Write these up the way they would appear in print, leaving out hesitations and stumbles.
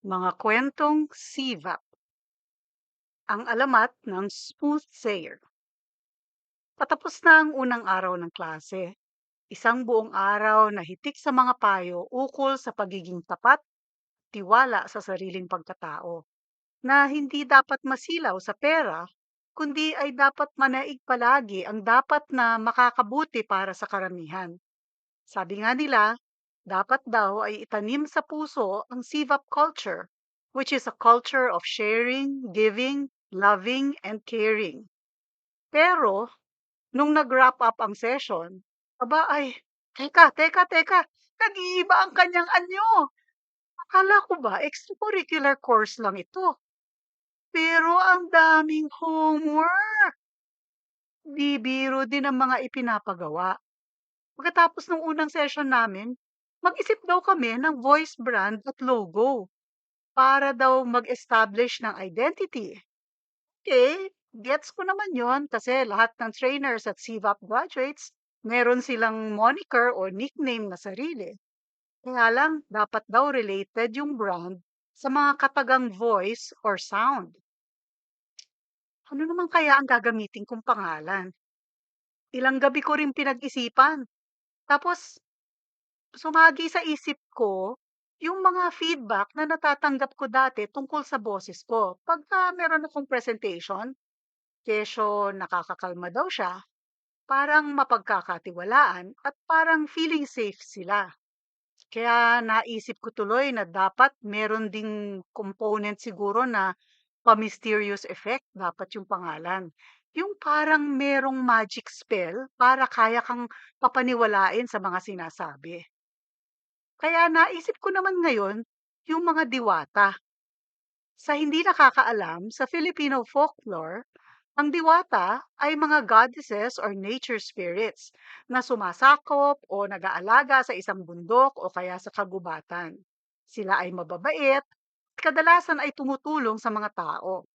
Mga kwentong sivap, ang alamat ng smooth sayer. Patapos na ang unang araw ng klase, isang buong araw na hitik sa mga payo ukol sa pagiging tapat, tiwala sa sariling pagkatao, na hindi dapat masilaw sa pera, kundi ay dapat manaig palagi ang dapat na makakabuti para sa karamihan. Sabi nga nila, dapat daw ay itanim sa puso ang sivap culture, which is a culture of sharing, giving, loving, and caring. Pero, nung nag-wrap up ang session, aba ay, teka, nag-iiba ang kanyang anyo. Akala ko ba extracurricular course lang ito? Pero ang daming homework. Di biro din ang mga ipinapagawa. Pagkatapos ng unang session namin, mag-isip daw kami ng voice brand at logo para daw mag-establish ng identity. Okay, gets ko naman yon kasi lahat ng trainers at CVAP graduates, meron silang moniker o nickname na sarili. Kaya lang, dapat daw related yung brand sa mga katagang voice or sound. Ano naman kaya ang gagamitin kong pangalan? Ilang gabi ko rin pinag-isipan. Tapos, sumagi sa isip ko yung mga feedback na natatanggap ko dati tungkol sa boses ko. Pagka meron akong presentation, kesyo nakakakalma daw siya, parang mapagkakatiwalaan at parang feeling safe sila. Kaya naisip ko tuloy na dapat meron ding component siguro na pa-mysterious effect dapat yung pangalan. Yung parang merong magic spell para kaya kang papaniwalain sa mga sinasabi. Kaya naisip ko naman ngayon yung mga diwata. Sa hindi nakakaalam, sa Filipino folklore, ang diwata ay mga goddesses or nature spirits na sumasakop o nag-aalaga sa isang bundok o kaya sa kagubatan. Sila ay mababait at kadalasan ay tumutulong sa mga tao.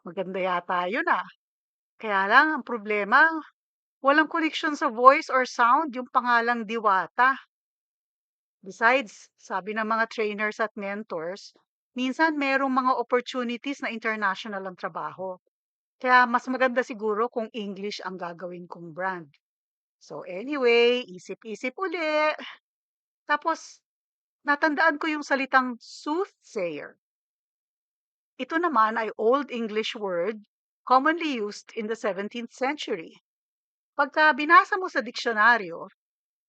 Maganda yata yun ah. Kaya lang ang problema, walang connection sa voice or sound yung pangalang diwata. Besides, sabi ng mga trainers at mentors, minsan merong mga opportunities na international ang trabaho. Kaya mas maganda siguro kung English ang gagawin kong brand. So anyway, isip-isip uli. Tapos, natandaan ko yung salitang soothsayer. Ito naman ay Old English word commonly used in the 17th century. Pagka binasa mo sa diksyonaryo,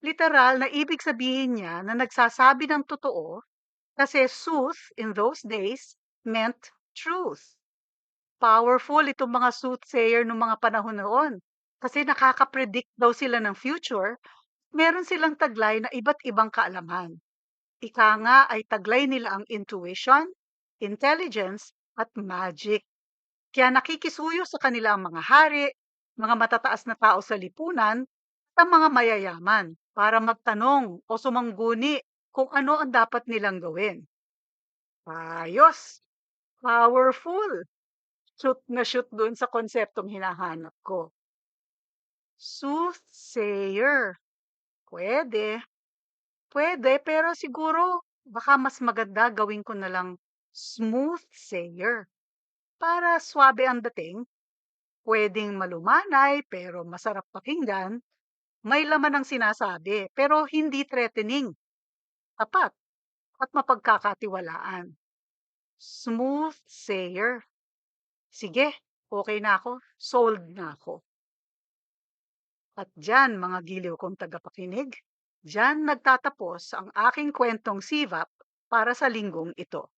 literal na ibig sabihin niya na nagsasabi ng totoo kasi sooth in those days meant truth. Powerful itong mga soothsayer nung mga panahon noon kasi nakaka-predict daw sila ng future. Meron silang taglay na iba't ibang kaalaman. Ika nga ay taglay nila ang intuition, intelligence, at magic. Kaya nakikisuyo sa kanila ang mga hari, mga matataas na tao sa lipunan, at ang mga mayayaman para magtanong o sumangguni kung ano ang dapat nilang gawin. Ayos! Powerful! Shoot na shoot dun sa konseptong hinahanap ko. Soothsayer. Pwede. Pwede, pero siguro baka mas maganda gawin ko na lang smooth sayer. Para swabe ang dating, pwedeng malumanay pero masarap pakinggan, may laman ang sinasabi pero hindi threatening, tapat at mapagkakatiwalaan. Smooth sayer. Sige, okay na ako. Sold na ako. At diyan, mga giliw kong tagapakinig, diyan nagtatapos ang aking kwentong sivap para sa linggong ito.